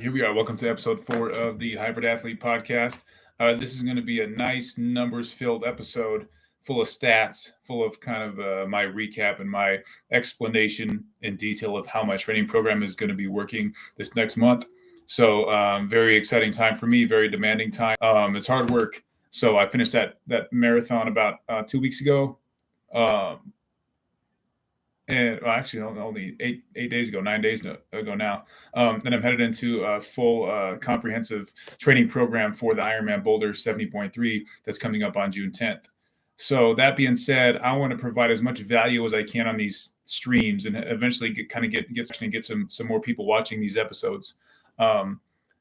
Here we are. Welcome to episode 4 of the Hybrid Athlete Podcast. This is going to be a nice numbers-filled episode, full of stats, full of kind of my recap and my explanation in detail of how my training program is going to be working this next month. So, very exciting time for me, very demanding time. It's hard work. So I finished that marathon about 2 weeks ago. And well, actually only 8 days ago, 9 days ago now. Then I'm headed into a full comprehensive training program for the Ironman Boulder 70.3 that's coming up on June 10th. So that being said, I want to provide as much value as I can on these streams and eventually get some more people watching these episodes.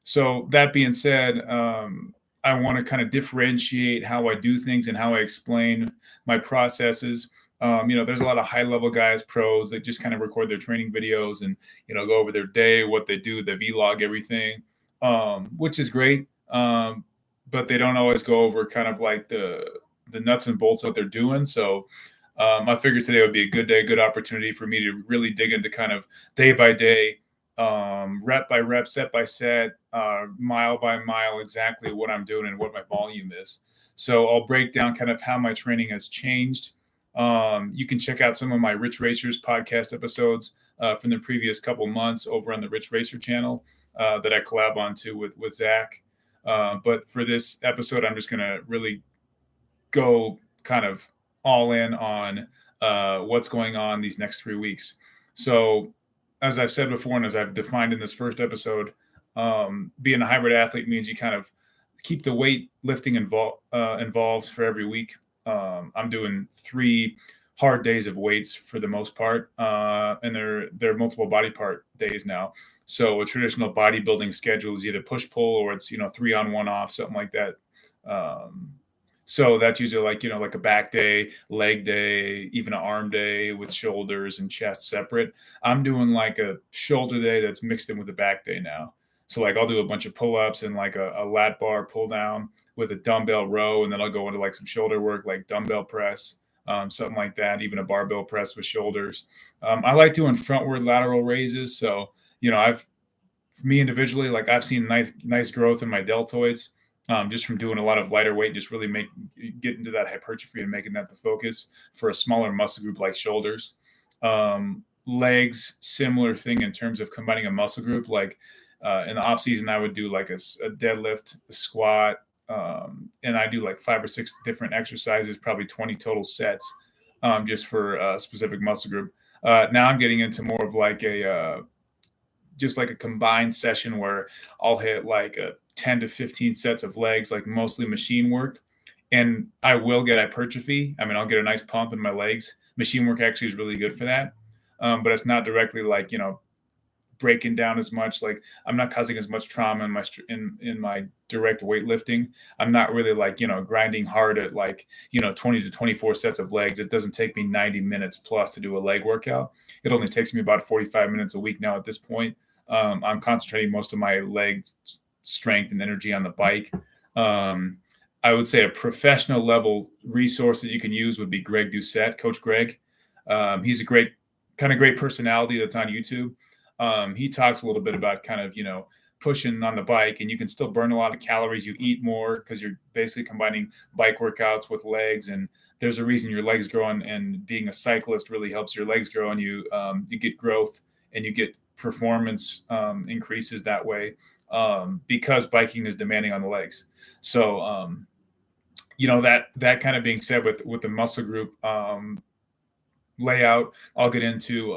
So that being said, I want to kind of differentiate how I do things and how I explain my processes. There's a lot of high level guys, pros that just kind of record their training videos and, go over their day, what they do, the vlog, everything, which is great. But they don't always go over kind of like the nuts and bolts of what they're doing. So I figured today would be a good day, good opportunity for me to really dig into kind of day by day, rep by rep, set by set, mile by mile, exactly what I'm doing and what my volume is. So I'll break down kind of how my training has changed. You can check out some of my Rich Racers podcast episodes from the previous couple months over on the Rich Racer channel that I collab onto with Zach. But for this episode, I'm just going to really go kind of all in on what's going on these next 3 weeks. So as I've said before, and as I've defined in this first episode, being a hybrid athlete means you kind of keep the weight lifting involved for every week. I'm doing 3 hard days of weights for the most part, and they're multiple body part days now. So a traditional bodybuilding schedule is either push pull or it's 3 on 1 off, something like that. So that's usually like a back day, leg day, even an arm day with shoulders and chest separate. I'm doing like a shoulder day that's mixed in with a back day now. So like I'll do a bunch of pull-ups and like a lat bar pull down with a dumbbell row, and then I'll go into like some shoulder work, like dumbbell press, something like that, even a barbell press with shoulders. I like doing frontward lateral raises. So, me individually, like I've seen nice growth in my deltoids just from doing a lot of lighter weight, just really get into that hypertrophy and making that the focus for a smaller muscle group like shoulders. Legs, similar thing in terms of combining a muscle group. Like in the off season, I would do like a deadlift, a squat, and I do like 5 or 6 different exercises, probably 20 total sets, just for a specific muscle group. Now I'm getting into more of like just like a combined session where I'll hit like 10 to 15 sets of legs, like mostly machine work. And I will get hypertrophy. I mean, I'll get a nice pump in my legs. Machine work actually is really good for that. But it's not directly like, breaking down as much. Like I'm not causing as much trauma in my direct weightlifting. I'm not really like, grinding hard at like, 20 to 24 sets of legs. It doesn't take me 90 minutes plus to do a leg workout. It only takes me about 45 minutes a week now at this point. I'm concentrating most of my leg strength and energy on the bike. I would say a professional level resource that you can use would be Greg Doucette, Coach Greg. He's a great personality that's on YouTube. He talks a little bit about kind of, pushing on the bike, and you can still burn a lot of calories. You eat more because you're basically combining bike workouts with legs. And there's a reason your legs grow, and being a cyclist really helps your legs grow, and you get growth and you get performance increases that way because biking is demanding on the legs. So, that kind of being said with the muscle group layout, I'll get into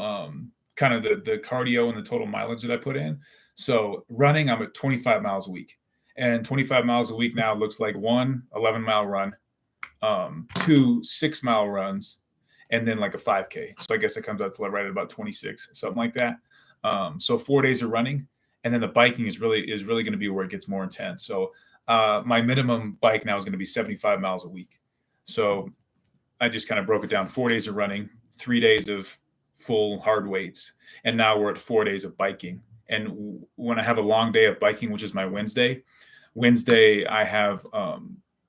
kind of the cardio and the total mileage that I put in. So running, I'm at 25 miles a week, and 25 miles a week now looks like 1 11-mile run, 2 6-mile runs, and then like a 5K. So I guess it comes out to right at about 26, something like that. So 4 days of running, and then the biking is really going to be where it gets more intense. So my minimum bike now is going to be 75 miles a week. So I just kind of broke it down: 4 days of running, 3 days of full hard weights, and now we're at 4 days of biking. And when I have a long day of biking, which is my Wednesday, I have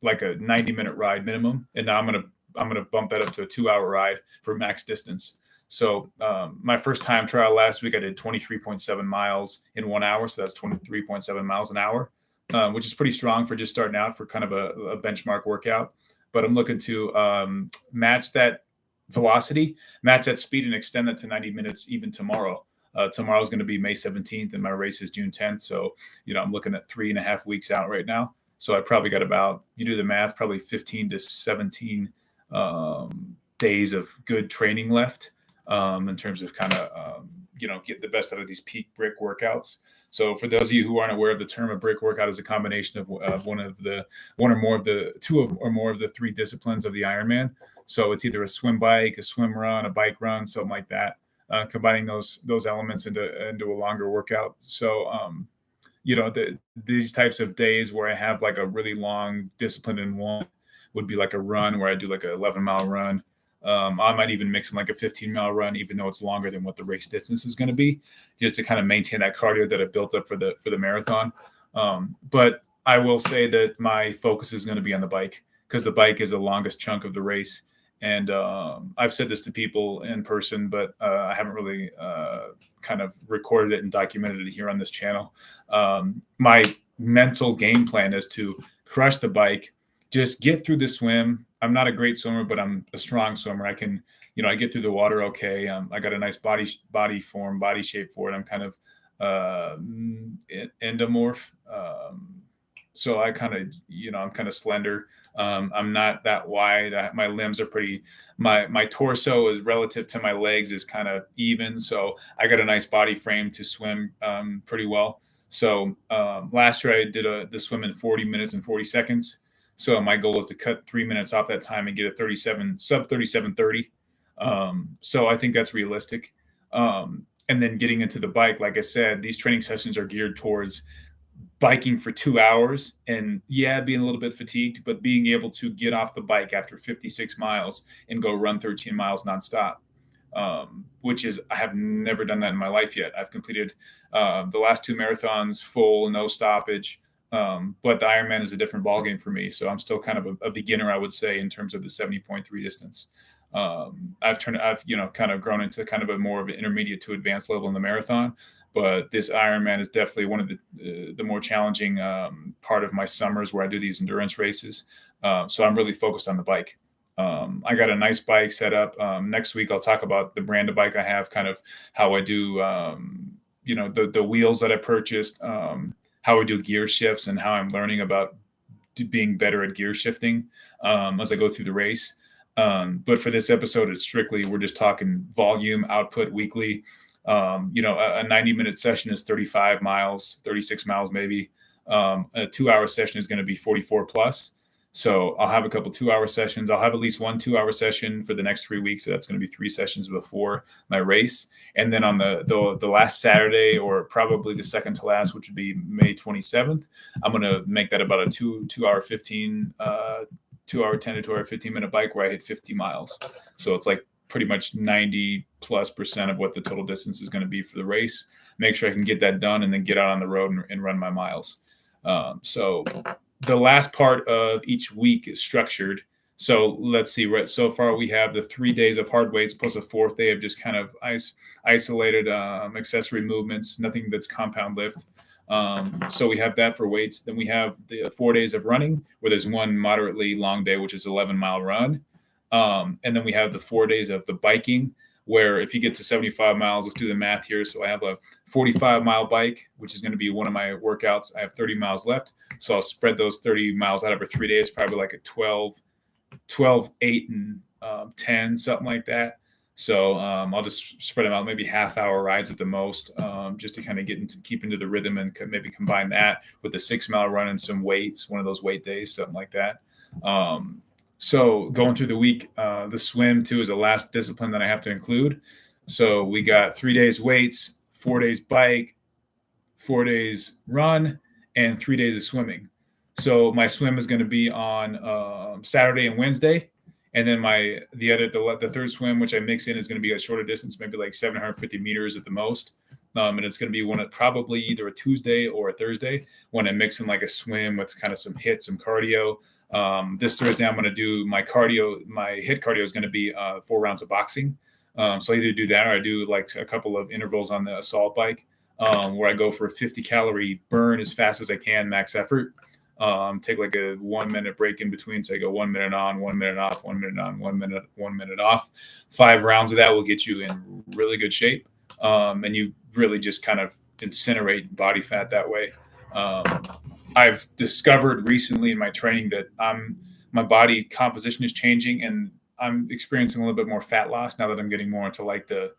like a 90-minute ride minimum, and now I'm gonna bump that up to a 2-hour ride for max distance. So my first time trial last week, I did 23.7 miles in 1 hour. So that's 23.7 miles an hour, which is pretty strong for just starting out for kind of a benchmark workout. But I'm looking to match that velocity, match that speed, and extend that to 90 minutes even tomorrow. Tomorrow is going to be May 17th, and my race is June 10th. So, I'm looking at 3.5 weeks out right now. So I probably got about, you do the math, probably 15 to 17 days of good training left in terms of kind of, get the best out of these peak brick workouts. So for those of you who aren't aware of the term, a brick workout is a combination of one or more of the two or more of the three disciplines of the Ironman. So it's either a swim bike, a swim run, a bike run, something like that. Combining those elements into a longer workout. So these types of days where I have like a really long discipline in one would be like a run where I do like an 11-mile run. I might even mix in like a 15-mile run, even though it's longer than what the race distance is going to be, just to kind of maintain that cardio that I built up for the marathon. But I will say that my focus is going to be on the bike because the bike is the longest chunk of the race. And I've said this to people in person, but I haven't really kind of recorded it and documented it here on this channel. My mental game plan is to crush the bike, just get through the swim. I'm not a great swimmer, but I'm a strong swimmer. I can, I get through the water okay. I got a nice body shape for it. I'm kind of endomorph. So I kind of, I'm kind of slender. I'm not that wide. My limbs are pretty, my torso is relative to my legs is kind of even. So I got a nice body frame to swim pretty well. So last year I did the swim in 40 minutes and 40 seconds. So my goal is to cut 3 minutes off that time and get a sub 37:30. So I think that's realistic. And then getting into the bike, like I said, these training sessions are geared towards biking for 2 hours and being a little bit fatigued, but being able to get off the bike after 56 miles and go run 13 miles nonstop. Which is, I have never done that in my life yet. I've completed the last 2 marathons full, no stoppage. But the Ironman is a different ballgame for me. So I'm still kind of a beginner, I would say, in terms of the 70.3 distance. I've kind of grown into kind of a more of an intermediate to advanced level in the marathon. But this Ironman is definitely one of the more challenging part of my summers where I do these endurance races. So I'm really focused on the bike. I got a nice bike set up. Next week, I'll talk about the brand of bike I have, kind of how I do, the wheels that I purchased, how I do gear shifts, and how I'm learning about being better at gear shifting as I go through the race. But for this episode, it's strictly, we're just talking volume output weekly. A 90-minute session is 35 miles, 36 miles maybe. A 2-hour session is going to be 44 plus. So I'll have a couple 2-hour sessions. I'll have at least one 2-hour session for the next 3 weeks. So that's going to be 3 sessions before my race. And then on the last Saturday, or probably the second to last, which would be May 27th, I'm going to make that about a 2-hour 15, 2-hour 10 to 2-hour 15-minute bike where I hit 50 miles. So it's like pretty much 90+% of what the total distance is going to be for the race. Make sure I can get that done and then get out on the road and run my miles. So the last part of each week is structured. So let's see, right, so far we have the 3 days of hard weights plus a 4th day of just kind of isolated accessory movements, nothing that's compound lift. So we have that for weights. Then we have the 4 days of running, where there's one moderately long day, which is 11-mile run. And then we have the 4 days of the biking, where if you get to 75 miles, let's do the math here. So I have a 45-mile bike, which is going to be one of my workouts. I have 30 miles left. So I'll spread those 30 miles out over 3 days, probably like a 12, 8, and 10, something like that. So I'll just spread them out, maybe half-hour rides at the most, just to kind of keep into the rhythm, and maybe combine that with a 6-mile run and some weights, one of those weight days, something like that. So going through the week, the swim too is the last discipline that I have to include. So we got 3 days weights, 4 days bike, 4 days run, and 3 days of swimming. So my swim is going to be on Saturday and Wednesday. And then the third swim, which I mix in, is going to be a shorter distance, maybe like 750 meters at the most. And it's going to be probably either a Tuesday or a Thursday, when I mix in like a swim with kind of some hits, some cardio. This Thursday, I'm going to do my cardio. My hit cardio is going to be 4 rounds of boxing. So I either do that or I do like a couple of intervals on the assault bike, where I go for a 50-calorie burn as fast as I can, max effort. Take like a 1 minute break in between. So I go 1 minute on, 1 minute off, 1 minute on, 1 minute, 1 minute off. 5 rounds of that will get you in really good shape. And you really just kind of incinerate body fat that way. Um, I've discovered recently in my training that my body composition is changing, and I'm experiencing a little bit more fat loss now that I'm getting more into like the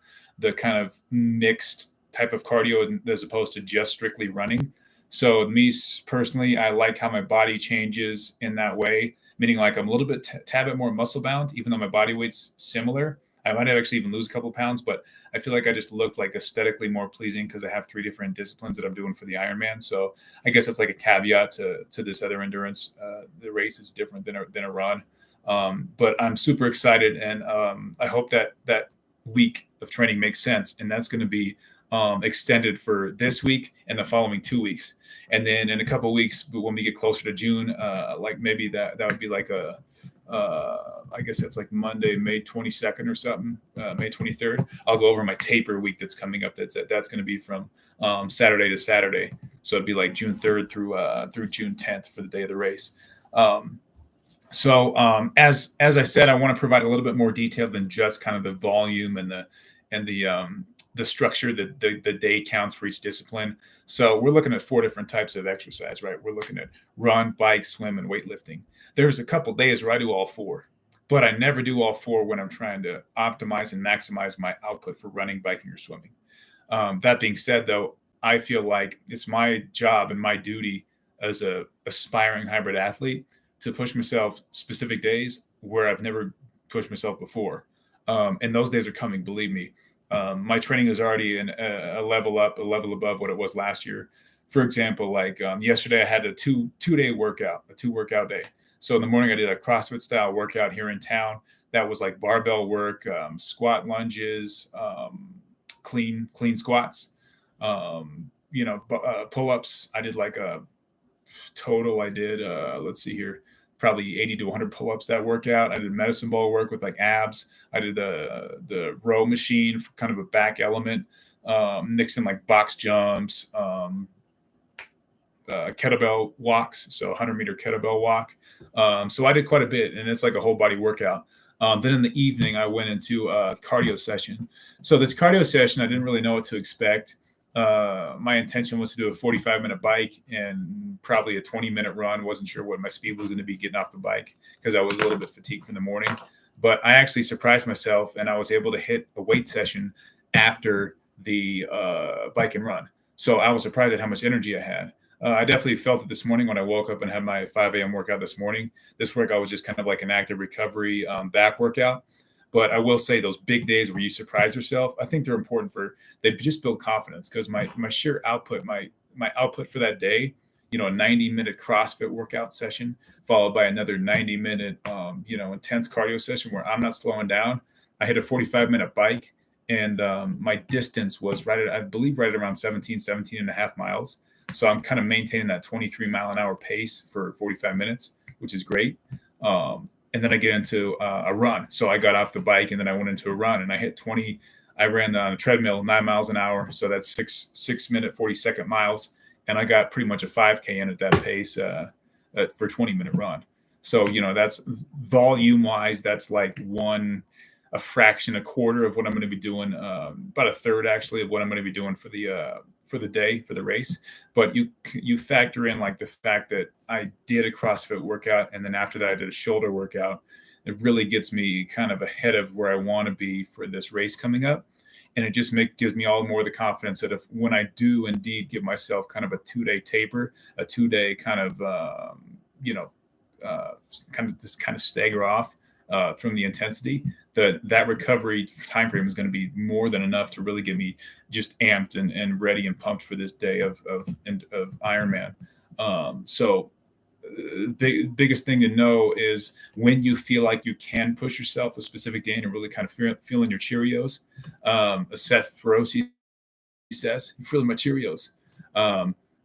kind of mixed type of cardio as opposed to just strictly running. So me personally, I like how my body changes in that way, meaning like I'm a little bit tad bit more muscle bound, even though my body weight's similar. I might have actually even lose a couple of pounds, but I feel like I just looked like aesthetically more pleasing because I have 3 different disciplines that I'm doing for the Ironman. So I guess it's like a caveat to this other endurance. The race is different than a run, but I'm super excited, and I hope that week of training makes sense, and that's going to be extended for this week and the following 2 weeks, and then in a couple of weeks when we get closer to June, like maybe that would be like a I guess that's like Monday, May 22nd or something, May 23rd. I'll go over my taper week that's coming up. That's going to be from Saturday to Saturday. So it'd be like June 3rd through June 10th for the day of the race. As I said, I want to provide a little bit more detail than just kind of the volume and the structure, the day counts for each discipline. So we're looking at 4 different types of exercise, right? We're looking at run, bike, swim, and weightlifting. There's a couple days where I do all 4, but I never do all 4 when I'm trying to optimize and maximize my output for running, biking, or swimming. That being said, though, I feel like it's my job and my duty as a aspiring hybrid athlete to push myself specific days where I've never pushed myself before. And those days are coming, believe me. My training is already a level up, a level above what it was last year. For example, like yesterday, I had a two-day workout, a 2 workout day. So in the morning, I did a CrossFit style workout here in town. That was like barbell work, squat lunges, clean squats, pull ups. I did like a total. I did let's see here, probably 80 to 100 pull ups that workout. I did medicine ball work with like abs. I did the row machine for kind of a back element, mixing like box jumps, kettlebell walks, so 100-meter kettlebell walk. So I did quite a bit, and it's like a whole body workout. Then in the evening, I went into a cardio session. So this cardio session, I didn't really know what to expect. My intention was to do a 45-minute bike and probably a 20-minute run. Wasn't sure what my speed was going to be getting off the bike because I was a little bit fatigued from the morning. But I actually surprised myself, and I was able to hit a weight session after the bike and run. So I was surprised at how much energy I had. I definitely felt it this morning when I woke up and had my 5 a.m. workout this morning. This workout was just kind of like an active recovery back workout. But I will say those big days where you surprise yourself, I think they're important they just build confidence because my sheer output, my output for that day, a 90-minute CrossFit workout session followed by another 90-minute, intense cardio session where I'm not slowing down. I hit a 45-minute bike, and my distance was right at around 17 and a half miles. So I'm kind of maintaining that 23-mile-an-hour pace for 45 minutes, which is great. And then I get into a run. So I got off the bike and then I went into a run and I hit 20. I ran on a treadmill 9 miles an hour. So that's 6-minute, 40-second miles. And I got pretty much a 5K in at that pace for a 20-minute run. So, that's volume wise, that's like a fraction, a quarter of what I'm going to be doing, about a third actually of what I'm going to be doing for the day, for the race. But you factor in like the fact that I did a CrossFit workout and then after that I did a shoulder workout. It really gets me kind of ahead of where I want to be for this race coming up. And it just gives me all more the confidence that when I do indeed give myself kind of a 2-day taper, a 2-day kind of, kind of stagger off from the intensity, that recovery time frame is going to be more than enough to really get me just amped and ready and pumped for this day of Ironman. Biggest thing to know is when you feel like you can push yourself a specific day and you're really kind of feeling your Cheerios. Seth Feroci says, "I'm feeling my Cheerios."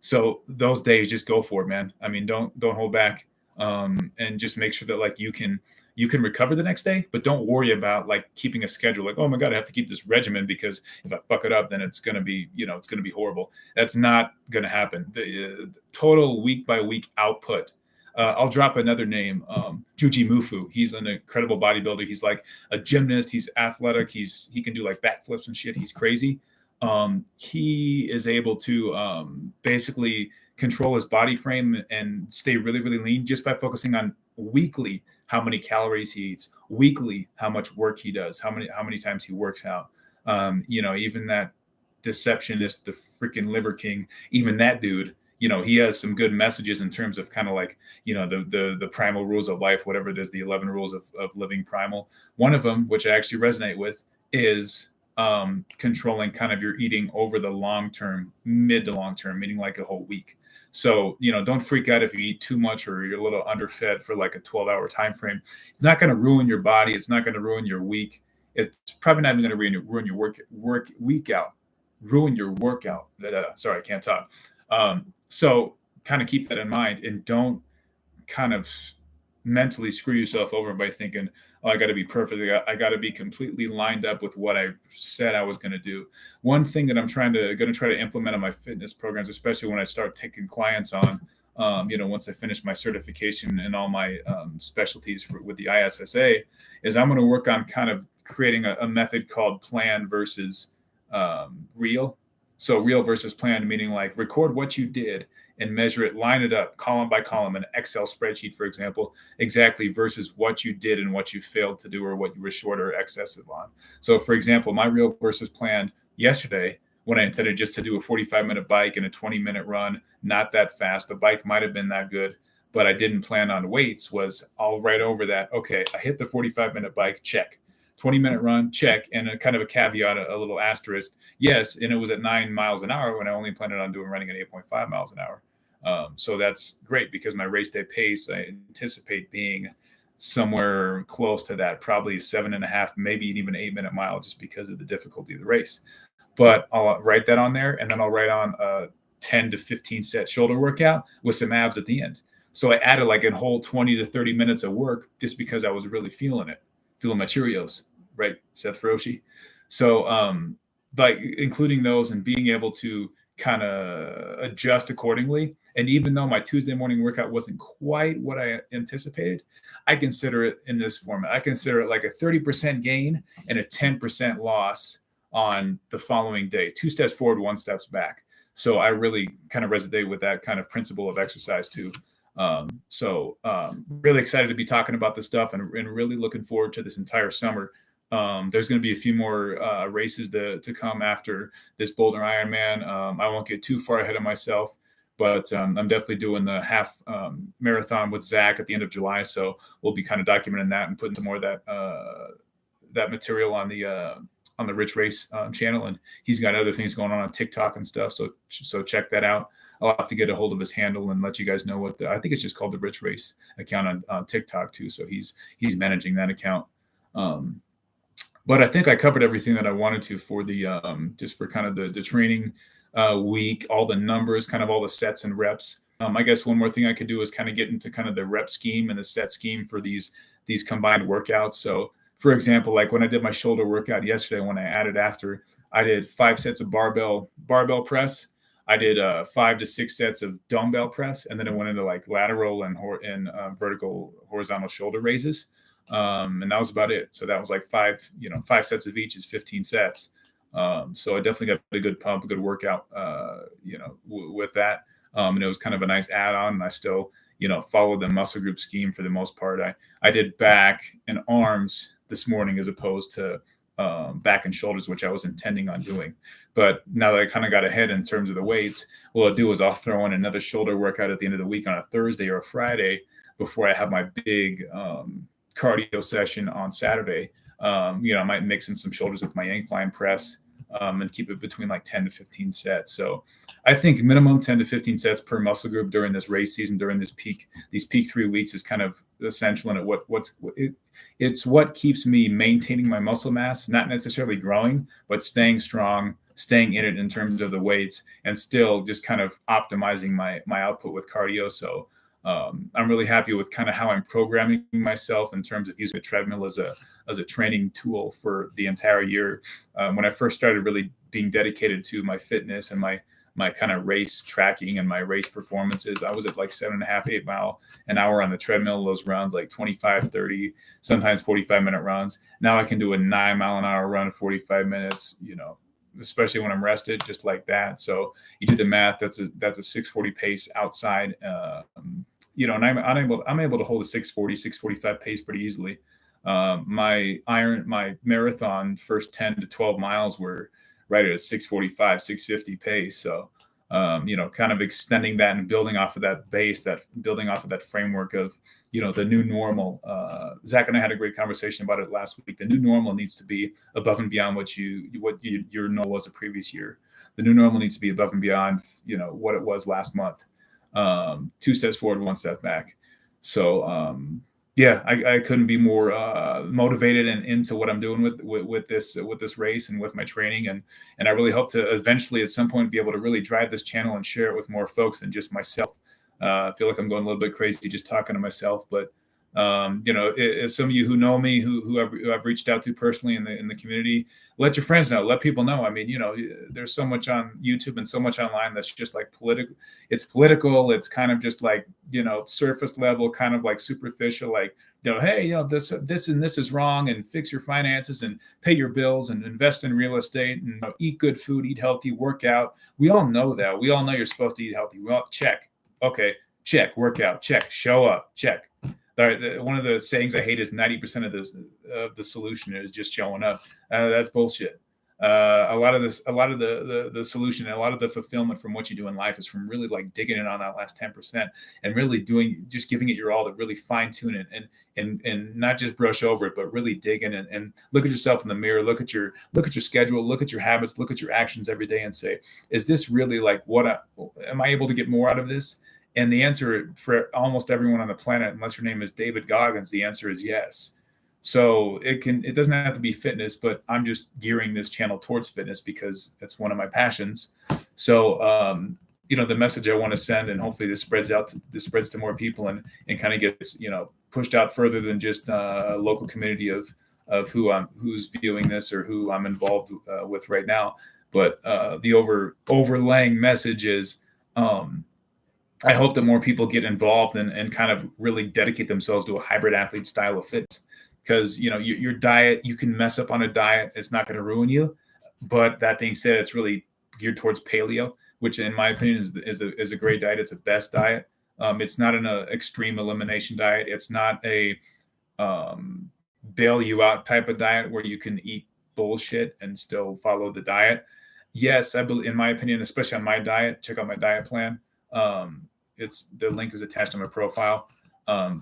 So those days, just go for it, man. I mean, don't hold back, and just make sure that like you can you can recover the next day, but don't worry about like keeping a schedule. Like, oh my God, I have to keep this regimen because if I fuck it up, then it's going to be, it's going to be horrible. That's not going to happen. The total week by week output. I'll drop another name, Juji Mufu. He's an incredible bodybuilder. He's like a gymnast. He's athletic. He can do like backflips and shit. He's crazy. He is able to basically control his body frame and stay really, really lean just by focusing on weekly how many calories he eats, weekly how much work he does, how many times he works out. Even that deceptionist, the freaking Liver King, even that dude, he has some good messages in terms of kind of like, the primal rules of life, whatever it is, the 11 rules of living primal. One of them, which I actually resonate with, is controlling kind of your eating over the long term, mid to long term, meaning like a whole week. So, don't freak out if you eat too much or you're a little underfed for like a 12-hour time frame. It's not going to ruin your body. It's not going to ruin your week. It's probably not even going to ruin your work week out. Ruin your workout. Sorry, I can't talk. So kind of keep that in mind and don't kind of mentally screw yourself over by thinking, oh, I got to be perfect. I got to be completely lined up with what I said I was going to do. One thing that I'm going to try to implement on my fitness programs, especially when I start taking clients on, once I finish my certification and all my specialties with the ISSA, is I'm going to work on kind of creating a method called plan versus real. So real versus plan, meaning like record what you did and measure it, line it up column by column, an Excel spreadsheet, for example, exactly versus what you did and what you failed to do or what you were short or excessive on. So for example, my real versus planned yesterday, when I intended just to do a 45-minute bike and a 20-minute run, not that fast. The bike might have been that good, but I didn't plan on weights, was I'll write over that. Okay, I hit the 45-minute bike, check. 20-minute run, check. And a kind of a caveat, a little asterisk. Yes, and it was at 9 miles an hour when I only planned on running at 8.5 miles an hour. So that's great because my race day pace, I anticipate being somewhere close to that, probably 7.5, maybe even 8-minute mile, just because of the difficulty of the race. But I'll write that on there, and then I'll write on a 10 to 15 set shoulder workout with some abs at the end. So I added like a whole 20 to 30 minutes of work just because I was really feeling my Cheerios, right, Seth Roshi. So like including those and being able to kind of adjust accordingly. And even though my Tuesday morning workout wasn't quite what I anticipated, I consider it in this format. I consider it like a 30% gain and a 10% loss on the following day. 2 steps forward, 1 step back. So I really kind of resonate with that kind of principle of exercise too. Really excited to be talking about this stuff and really looking forward to this entire summer. There's going to be a few more races to come after this Boulder Ironman. I won't get too far ahead of myself, but I'm definitely doing the half marathon with Zach at the end of July. So we'll be kind of documenting that and putting some more of that material on the Rich Race channel. And he's got other things going on TikTok and stuff. So check that out. I'll have to get a hold of his handle and let you guys know I think it's just called the Rich Race account on TikTok too. So he's managing that account. But I think I covered everything that I wanted to for the just for kind of the training week, all the numbers, kind of all the sets and reps. I guess one more thing I could do is kind of get into kind of the rep scheme and the set scheme for these combined workouts. So for example, like when I did my shoulder workout yesterday, when I added after, I did 5 sets of barbell press. I did 5 to 6 sets of dumbbell press, and then it went into like lateral and vertical horizontal shoulder raises. And that was about it. So that was like 5 sets of each is 15 sets. So I definitely got a good pump, a good workout, with that. And it was kind of a nice add-on. And I still, followed the muscle group scheme for the most part. I did back and arms this morning as opposed to back and shoulders, which I was intending on doing. But now that I kind of got ahead in terms of the weights, what I'll do is I'll throw in another shoulder workout at the end of the week on a Thursday or a Friday before I have my big cardio session on Saturday. I might mix in some shoulders with my incline press and keep it between like 10 to 15 sets. So I think minimum 10 to 15 sets per muscle group during this race season, during these peak 3 weeks is kind of essential. And it's what keeps me maintaining my muscle mass, not necessarily growing, but staying strong, staying in it in terms of the weights, and still just kind of optimizing my output with cardio. So I'm really happy with kind of how I'm programming myself in terms of using the treadmill as a training tool for the entire year. When I first started really being dedicated to my fitness and my kind of race tracking and my race performances, I was at like 7.5, 8 mile an hour on the treadmill. Those runs like 25, 30, sometimes 45-minute runs. Now I can do a 9 mile an hour run, 45 minutes, especially when I'm rested, just like that. So you do the math. That's a 640 pace outside. And I'm able to hold a 640, 645 pace pretty easily. My marathon first 10 to 12 miles were right at a 645, 650 pace. So, kind of extending that and building off of that base, that building off of that framework of, the new normal. Zach and I had a great conversation about it last week. The new normal needs to be above and beyond what your normal was the previous year. The new normal needs to be above and beyond, what it was last month. 2 steps forward, 1 step back. So, yeah, I couldn't be more motivated and into what I'm doing with this race and with my training, and I really hope to eventually at some point be able to really drive this channel and share it with more folks than just myself. I feel like I'm going a little bit crazy just talking to myself, but some of you who know me, who I've reached out to personally in the community, let your friends know, let people know. I mean, there's so much on YouTube and so much online that's just like political. It's political. It's kind of just like, surface level, kind of like superficial, like, hey, this and this is wrong, and fix your finances and pay your bills and invest in real estate and eat good food, eat healthy, work out. We all know that. We all know you're supposed to eat healthy. We all check. Okay, check. Work out. Check. Show up. Check. One of the sayings I hate is 90% of the solution is just showing up. That's bullshit. A lot of the solution and a lot of the fulfillment from what you do in life is from really like digging in on that last 10% and really just giving it your all to really fine tune it and not just brush over it, but really dig in and look at yourself in the mirror, look at your schedule, look at your habits, look at your actions every day and say, is this really like am I able to get more out of this? And the answer for almost everyone on the planet, unless your name is David Goggins, the answer is yes. So it doesn't have to be fitness, but I'm just gearing this channel towards fitness because it's one of my passions. So, the message I want to send, and hopefully this spreads to more people and kind of gets, pushed out further than just a local community of who's viewing this or who I'm involved with right now. But the overlaying message is, I hope that more people get involved and kind of really dedicate themselves to a hybrid athlete style of fitness. Because, your diet, you can mess up on a diet. It's not going to ruin you. But that being said, it's really geared towards paleo, which in my opinion is a great diet. It's the best diet. It's not an extreme elimination diet. It's not a bail you out type of diet where you can eat bullshit and still follow the diet. Yes, I believe, in my opinion, especially on my diet, check out my diet plan. The link is attached to my profile.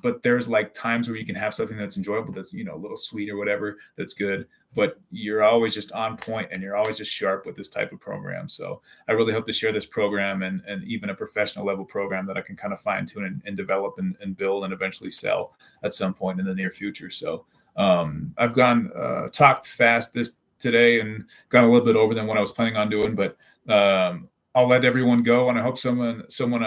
But there's like times where you can have something that's enjoyable, that's, a little sweet or whatever, that's good, but you're always just on point and you're always just sharp with this type of program. So I really hope to share this program and even a professional level program that I can kind of fine tune and develop and build and eventually sell at some point in the near future. So I've talked fast today and gone a little bit over than what I was planning on doing, but I'll let everyone go, and I hope someone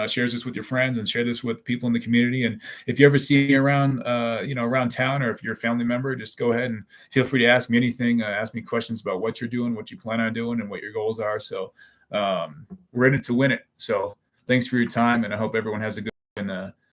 shares this with your friends and share this with people in the community. And if you ever see me around, around town, or if you're a family member, just go ahead and feel free to ask me anything. Ask me questions about what you're doing, what you plan on doing, and what your goals are. So we're in it to win it. So thanks for your time, and I hope everyone has a good and